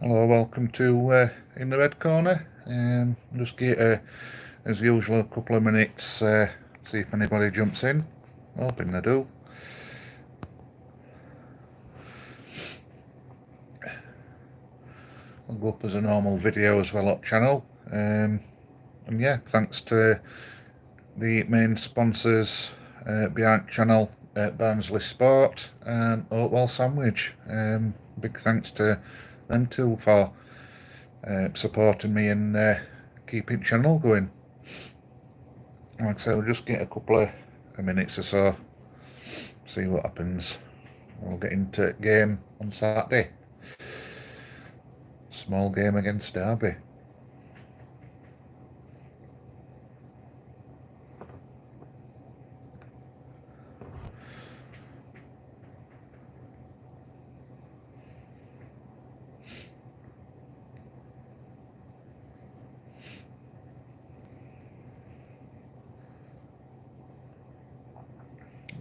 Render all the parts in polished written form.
Hello, welcome to In the Red Corner. Just get, as usual, a couple of minutes, see if anybody jumps in. Hoping they do. I'll go up as a normal video as well up channel. And yeah, thanks to the main sponsors behind channel, Barnsley Sport and Oatwell Sandwich. Big thanks to them two for supporting me and keeping channel going. Like I say, we'll just get a couple of minutes or so, see what happens. We'll get into game on Saturday. Small game against Derby.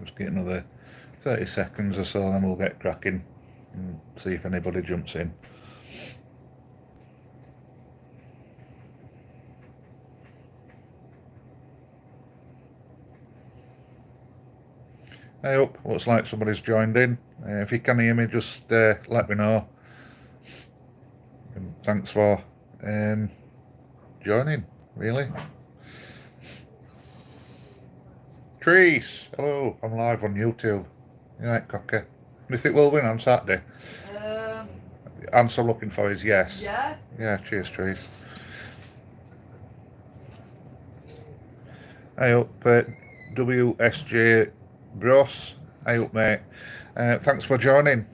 Just get another 30 seconds or so, then we'll get cracking and see if anybody jumps in. Hey up, looks like somebody's joined in. If you can hear me, just let me know. And thanks for joining, really. Trees, hello, I'm live on YouTube. You right, Cocker? Do you think we'll win on Saturday? Answer looking for is yes. Yeah? Yeah, cheers, Trees. Hey up, WSJ Bros. Hey up, mate. Thanks for joining.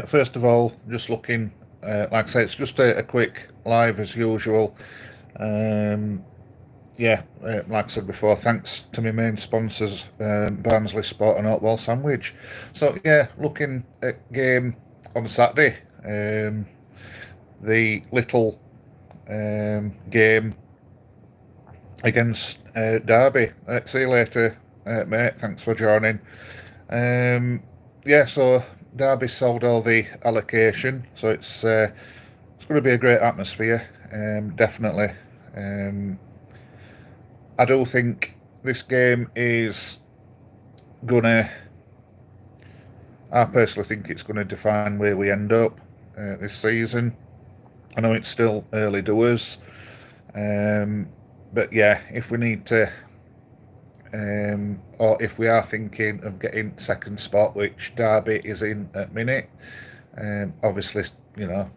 First of all, just looking, like I say, it's just a quick live as usual. Like I said before, thanks to my main sponsors, Barnsley Sport and Oatwell Sandwich. So yeah, looking at game on Saturday, the little game against Derby. See you later, mate. Thanks for joining. So Derby sold all the allocation, so it's going to be a great atmosphere, definitely. I do think this game is gonna. I personally think it's going to define where we end up this season. I know it's still early doors, but yeah, if we need to, or if we are thinking of getting second spot, which Derby is in at minute, obviously, you know,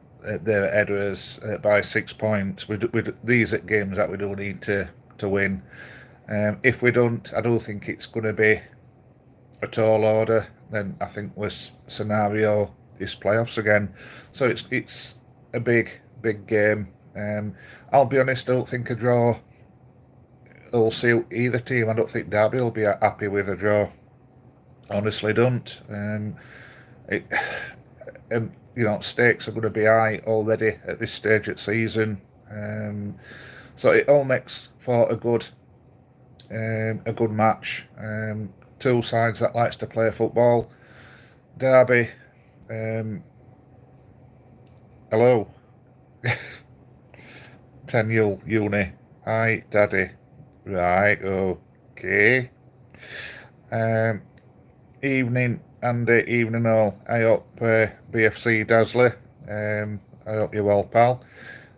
they're ahead of us by 6 points. These are games that we do need to win. If we don't, I do think it's going to be a tall order. Then I think this scenario is playoffs again. So it's a big game. I'll be honest, I don't think a draw will suit either team. I don't think Derby will be happy with a draw. Honestly, don't. Stakes are going to be high already at this stage of season. So it all makes for a good match. Two sides that likes to play football. Derby. Hello. 10 uni. Hi, Daddy. Right, okay. Evening, Andy, evening all. I hope BFC Dazzler. I hope you're well, pal.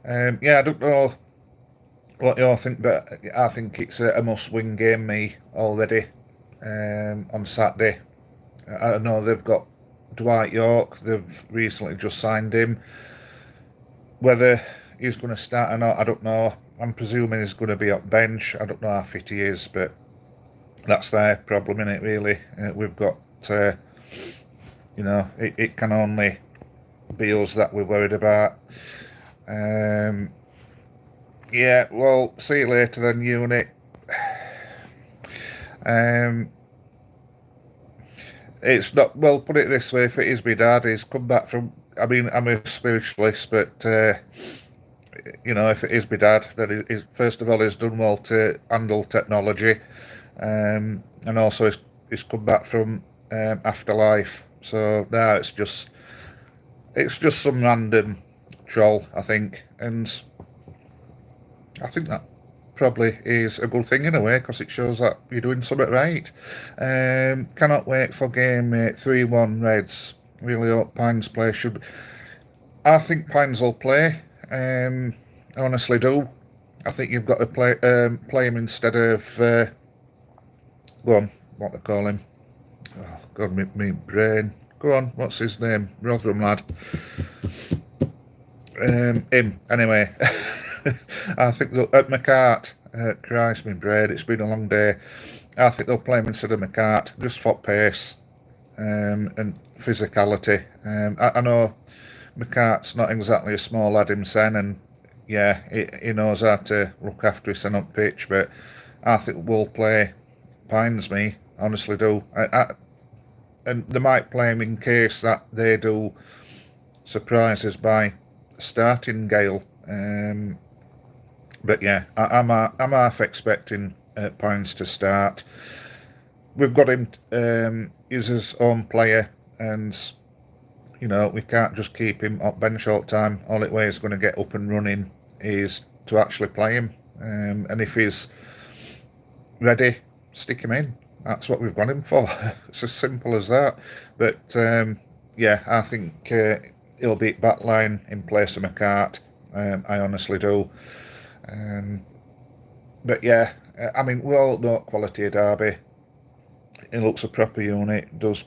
I don't know what you all think, but I think it's a must-win game, me, already, on Saturday. I know they've got Dwight York, they've recently just signed him. Whether he's going to start or not, I don't know. I'm presuming he's going to be on bench. I don't know how fit he is, but that's their problem, innit, really. We've got, it can only be us that we're worried about. Well, see you later then, unit. It's not, well, put it this way, if it is my dad, he's come back from, I mean, I'm a spiritualist, but, if it is my dad, then he's, first of all, he's done well to handle technology, and also he's come back from afterlife. So now it's just, It's just some random troll, I think, and I think that probably is a good thing in a way because it shows that you're doing something right. Cannot wait for game 3-1 Reds. Really hope Pines play should. I think Pines will play. I honestly do. I think you've got to play him instead of go on, what they call him. Oh God, me brain. Go on, what's his name? Rotherham lad. Him anyway. I think at McCart. Christ, me brain. It's been a long day. I think they'll play him instead of McCart just for pace and physicality. I know McCart's not exactly a small lad himself, and yeah, he knows how to look after his son up pitch, but I think we'll play Pines, me, honestly do. And they might play him in case that they do surprise us by starting Gale. But yeah, I'm half expecting Pines to start. We've got him, he's his own player, and you know, we can't just keep him up bench all the time. Only way he's going to get up and running is to actually play him. And if he's ready, stick him in. That's what we've got him for. It's as simple as that. But yeah, I think he'll beat backline in place of McCart. I honestly do. But yeah, I mean, we all know quality of Derby. He looks a proper unit, does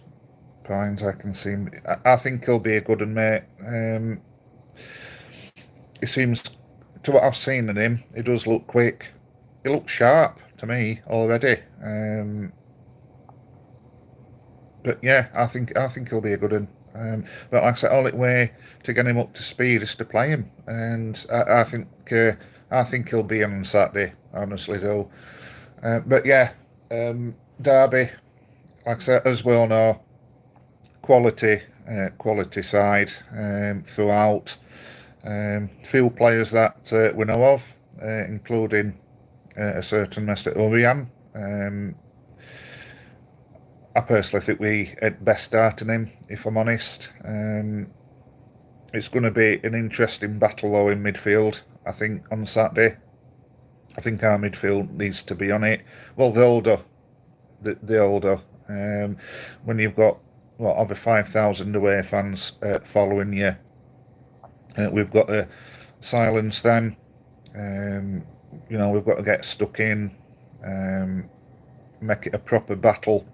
Pines, I can see him. I think he'll be a good one, mate. He seems, to what I've seen in him, he does look quick. He looks sharp to me already. But yeah, I think he'll be a good one. But like I said, only way to get him up to speed is to play him, and I think he'll be on Saturday. Honestly, do. But yeah, Derby, like I said, as we all know, quality side throughout. Few players that we know of, including a certain Mr. Urian. I personally think we had best starting him, if I'm honest. It's going to be an interesting battle though in midfield, I think, on Saturday. I think our midfield needs to be on it. Well, the older. When you've got over 5,000 away fans following you, we've got to silence them. We've got to get stuck in, make it a proper battle.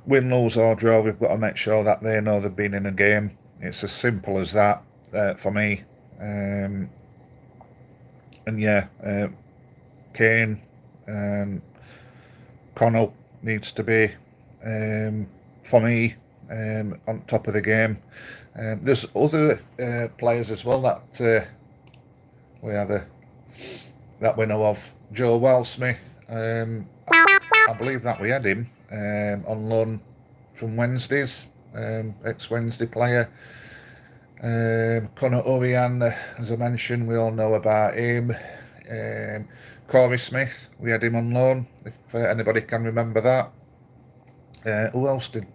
Win, lose or draw, we've got to make sure that they know they've been in a game. It's as simple as that for me. And yeah, Kane, Connell needs to be, for me, on top of the game. There's other players as well that that we know of. Joe Wellsmith, I believe that we had him on loan from Wednesdays, ex-Wednesday player. Conor Urian, as I mentioned, we all know about him. Corey Smith, we had him on loan, if anybody can remember that. Who else did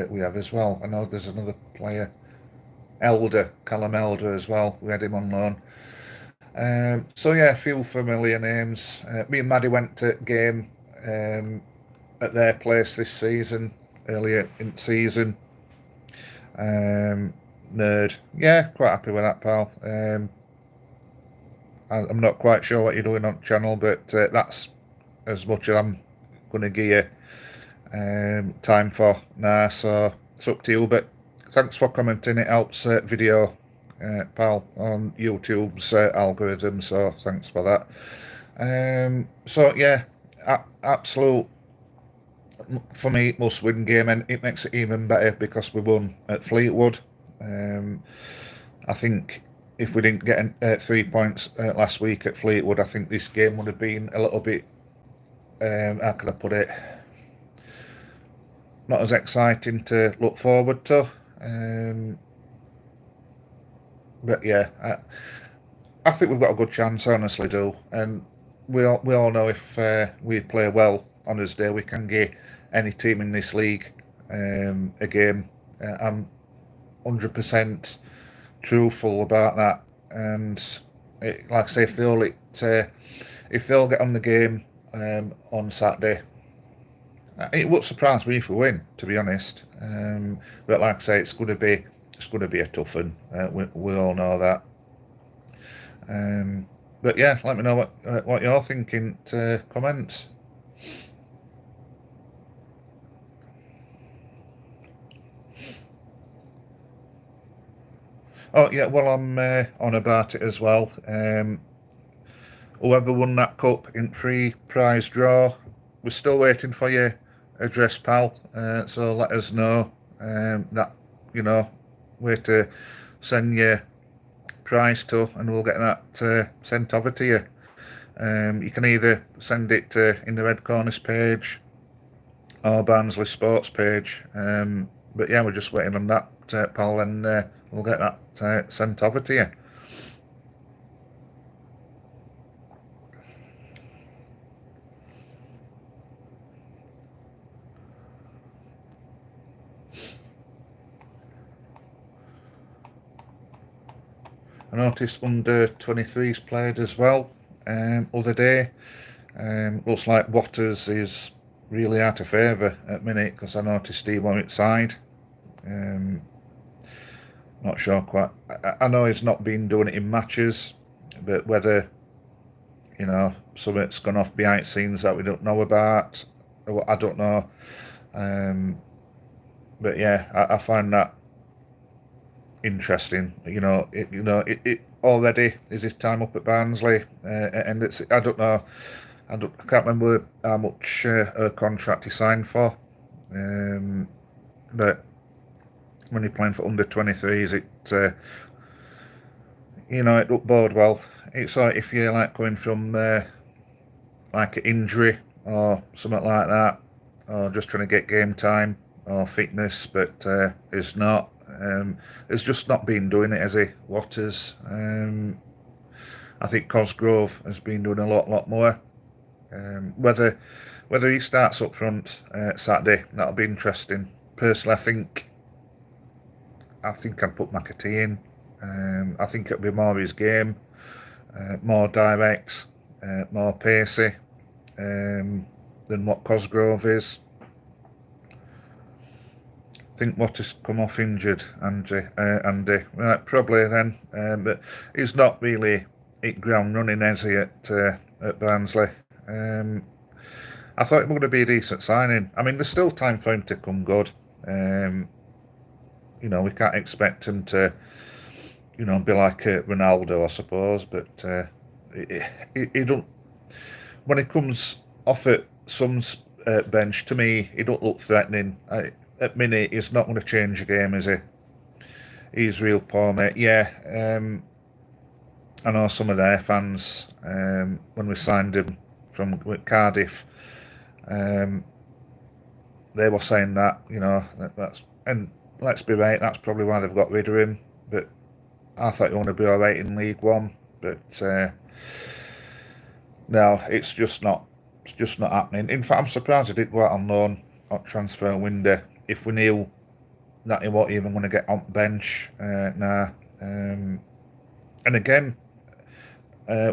we have as well? I know there's another player, Callum Elder as well, we had him on loan. So yeah, a few familiar names. Me and Maddie went to game at their place this season, earlier in the season. Nerd, yeah, quite happy with that, pal. I'm not quite sure what you're doing on channel, but that's as much as I'm going to give you time for now, so it's up to you. But thanks for commenting, it helps video, pal, on YouTube's algorithm, so thanks for that. So yeah, absolute, for me, must win game, and it makes it even better because we won at Fleetwood. I think if we didn't get 3 points last week at Fleetwood, I think this game would have been a little bit, how can I put it, not as exciting to look forward to. But yeah, I think we've got a good chance, I honestly do. And we all know if we play well on his day, we can get any team in this league a game. I'm 100% truthful about that. And like I say, if they all get on the game on Saturday, it would surprise me if we win, to be honest. But like I say, it's going to be a tough one. We all know that. But yeah, let me know what you're thinking. Comments. Oh yeah, well I'm on about it as well. Whoever won that cup in free prize draw, we're still waiting for your address, pal. So let us know that where to send your prize to, and we'll get that sent over to you. You can either send it in the Red Corners page or Barnsley Sports page. But yeah, we're just waiting on that, pal, and we'll get that sent over to you. I noticed under 23s played as well other day. Looks like Waters is really out of favour at minute because I noticed he won side. Not sure quite. I know he's not been doing it in matches, but whether something's gone off behind the scenes that we don't know about, I don't know. But yeah, I find that interesting. It already is his time up at Barnsley, and I don't know. I can't remember how much a contract he signed for, but when you're playing for under 23s, it looked bode well. It's like if you're like going from like an injury or something like that, or just trying to get game time or fitness, but it's not. It's just not been doing it, has he? Waters. I think Cosgrove has been doing a lot more. Whether he starts up front Saturday, that'll be interesting. Personally, I think I'd put McAtee in. I think it'll be more his game, more direct, more pacey than what Cosgrove is. I think Waters come off injured, Andy. Right, probably then, but he's not really hit ground running, has he, at Barnsley? I thought it was going to be a decent signing. I mean, there's still time for him to come good. We can't expect him to, be like Ronaldo, I suppose. But he don't. When he comes off at some bench, to me, he don't look threatening. At minute, he's not going to change the game, is he? He's real poor, mate. Yeah. I know some of their fans when we signed him from Cardiff. They were saying that that's, and let's be right, that's probably why they've got rid of him. But I thought he want to be all right in League One, but no, it's just not happening. In fact, I'm surprised he didn't go out on loan at transfer window. If we knew that he wasn't even going to get on bench now, and again.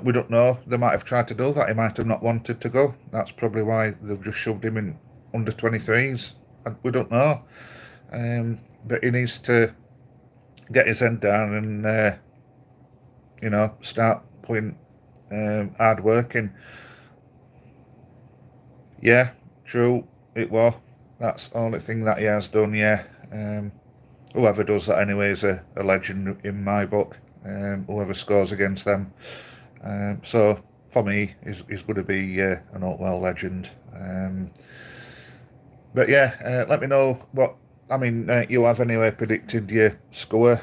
We don't know. They might have tried to do that. He might have not wanted to go. That's probably why they've just shoved him in under 23s. We don't know. But he needs to get his head down and, start putting hard work in. Yeah, true. It was. That's the only thing that he has done, yeah. Whoever does that anyway is a legend in my book. Whoever scores against them. So for me, he's going to be an Oakwell legend. But yeah, let me know what. I mean, you have anyway predicted your score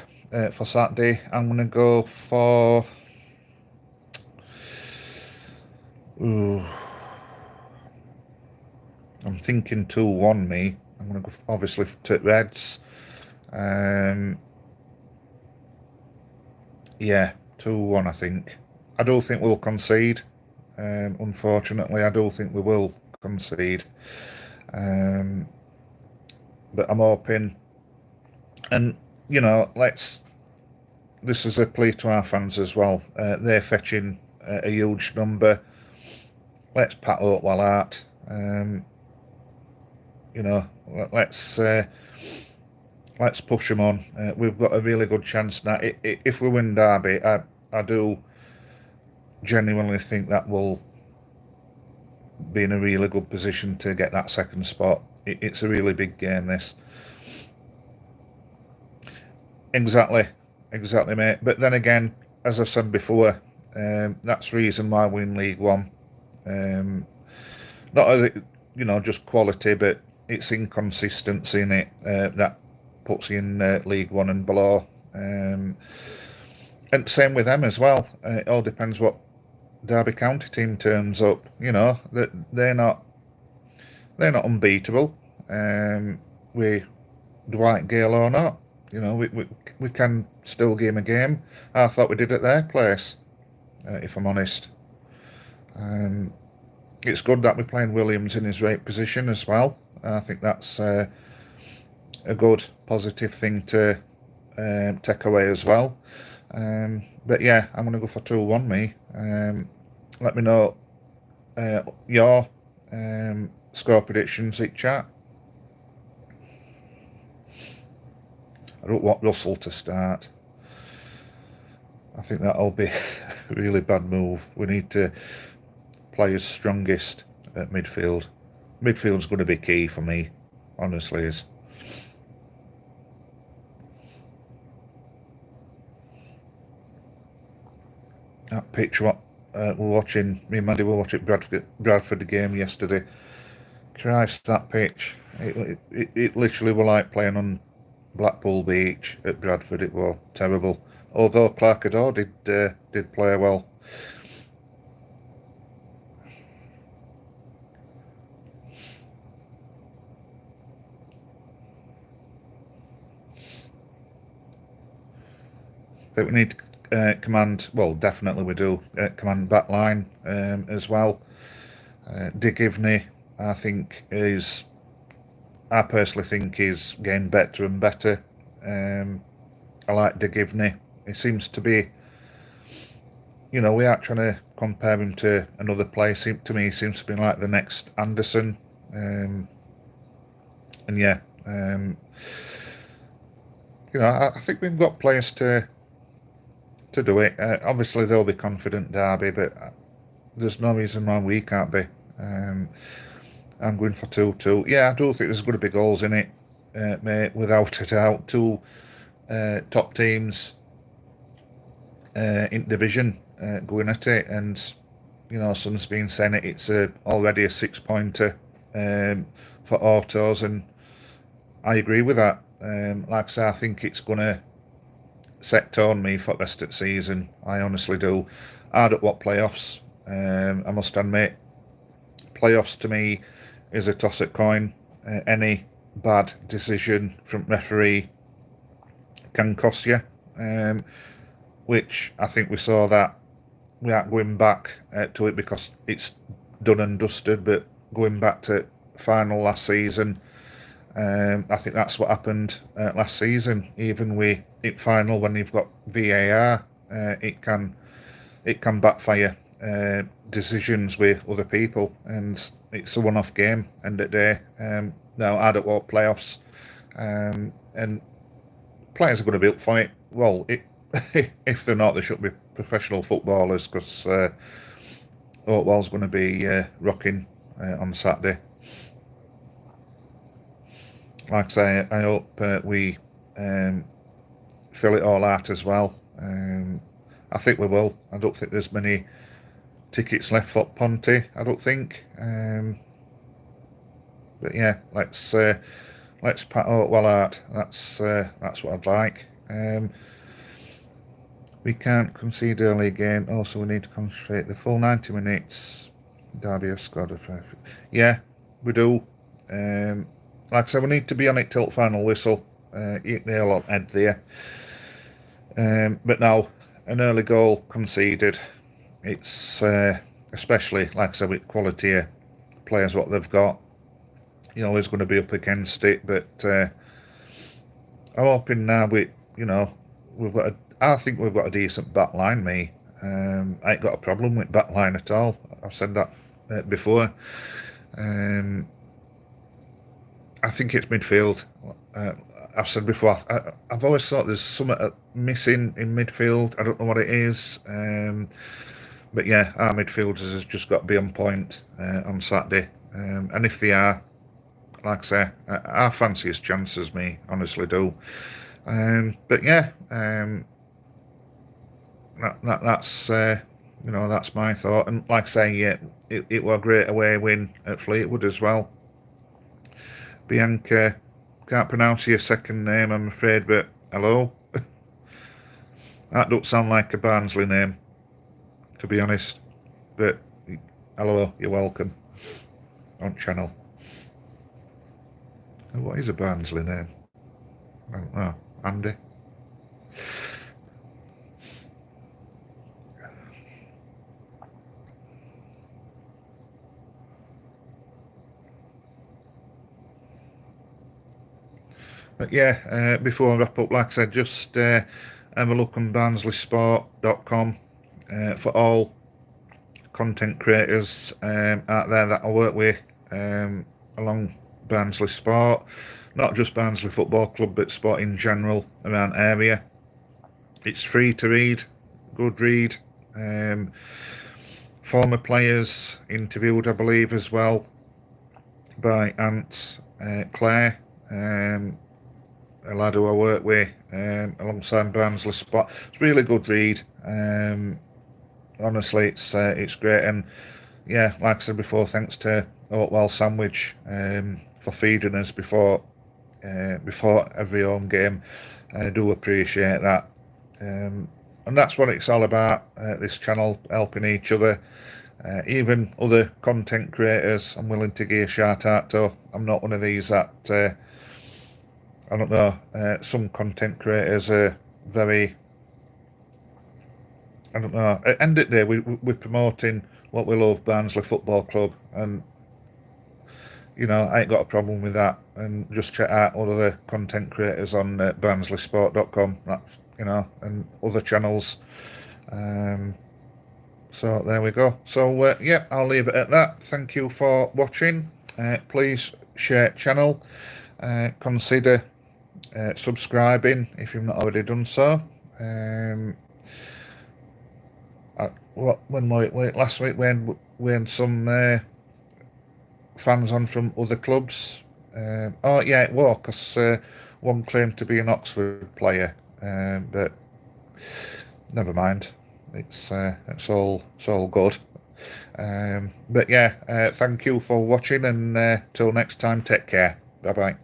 for Saturday. I'm going to go for. Ooh, I'm thinking 2-1. Me. I'm going to go obviously to Reds. Yeah, 2-1. I think. I do think we'll concede. Unfortunately, I do think we will concede. But I'm hoping, and this is a plea to our fans as well. They're fetching a huge number. Let's pat Oakwell out. Let's push them on. We've got a really good chance now. If we win Derby, I do genuinely think that will be in a really good position to get that second spot. It's a really big game, this. Exactly, mate. But then again, as I've said before, that's the reason why we in League One. Not as just quality, but it's inconsistency in it that puts you in League One and below. And same with them as well. It all depends what Derby County team turns up. That they're not unbeatable. With Dwight Gale or not, we can still game a game. I thought we did at their place, if I'm honest. It's good that we're playing Williams in his right position as well. I think that's a good, positive thing to take away as well. But yeah, I'm going to go for 2-1, me. Let me know your score predictions in chat. I don't want Russell to start. I think that'll be a really bad move. We need to play his strongest at midfield. Midfield's going to be key for me, honestly is. That pitch, what we're watching, me and Maddie were watching Bradford the game yesterday. Christ, that pitch. It literally were like playing on Blackpool Beach at Bradford. It was terrible. Although Clark Adore did play well. I think we need to command, well, definitely we do, command back line as well. Dick Ivney, I personally think is getting better and better. I like Dick Ivney. He seems to be, we are trying to compare him to another player. To me, he seems to be like the next Anderson. And yeah, I think we've got players to do it. Obviously, they'll be confident, Derby, but there's no reason why we can't be. I'm going for 2-2. Yeah, I do think there's going to be goals in it, mate, without a doubt. Two top teams in division going at it, and someone's been saying it's already a 6-pointer for autos, and I agree with that. Like I say, I think it's going to set tone me for the rest of the season. I honestly do. I don't want playoffs. I must admit, playoffs to me is a toss of coin. Any bad decision from referee can cost you, which I think we saw that we aren't going back to it because it's done and dusted, but going back to final last season, I think that's what happened last season. Even with it final, when you've got VAR, it can backfire decisions with other people, and it's a one-off game. End of the day. Now I don't want playoffs, and players are going to be up for it. Well, if they're not, they should be professional footballers, because Oakwell's going to be rocking on Saturday. Like I say, I hope we fill it all out as well. I think we will. I don't think there's many tickets left for Ponty, I don't think. But yeah, let's pat Oakwell out. That's what I'd like. We can't concede early again. Also, we need to concentrate the full 90 minutes. Derby have scored a fair. Yeah, we do. Like I said, we need to be on it till final whistle. They'll all head there. But now, an early goal conceded. It's especially, like I said, with quality players, what they've got. Always going to be up against it. But I'm hoping now with you know, I think we've got a decent back line, me. I ain't got a problem with back line at all. I've said that before. I think it's midfield. I've said before, I've always thought there's something missing in midfield. I don't know what it is. But yeah, our midfielders has just got to be on point on Saturday. And if they are, like I say, I fancy his chances, me, honestly do. But yeah, that's that's my thought. And like I say, yeah, it was a great away win at Fleetwood as well. Bianca, can't pronounce your second name, I'm afraid, but hello. That don't sound like a Barnsley name, to be honest. But hello, you're welcome on channel. What is a Barnsley name? I don't know. Andy? But yeah, before I wrap up, like I said, just have a look on barnsleysport.com for all content creators out there that I work with along Barnsley Sport, not just Barnsley Football Club, but sport in general around area. It's free to read, good read. Former players interviewed, I believe, as well by Aunt Claire, a lad who I work with alongside Barnsley Sport. It's a really good read. Honestly, it's great, and yeah, like I said before, thanks to Oatwell Sandwich for feeding us before every home game. I do appreciate that, and that's what it's all about. This channel, helping each other, even other content creators. I'm willing to give a shout out to. I'm not one of these that I don't know. Some content creators are very. I don't know. At the end of the day, we're promoting what we love, Barnsley Football Club, and I ain't got a problem with that. And just check out all other content creators on barnsleysport.com. That's and other channels. So there we go. So yeah, I'll leave it at that. Thank you for watching. Please share channel. Consider subscribing if you've not already done so. Last week we had some fans on from other clubs. Oh yeah, it was because one claimed to be an Oxford player, but never mind. It's all good. But yeah, thank you for watching, and till next time, take care. Bye bye.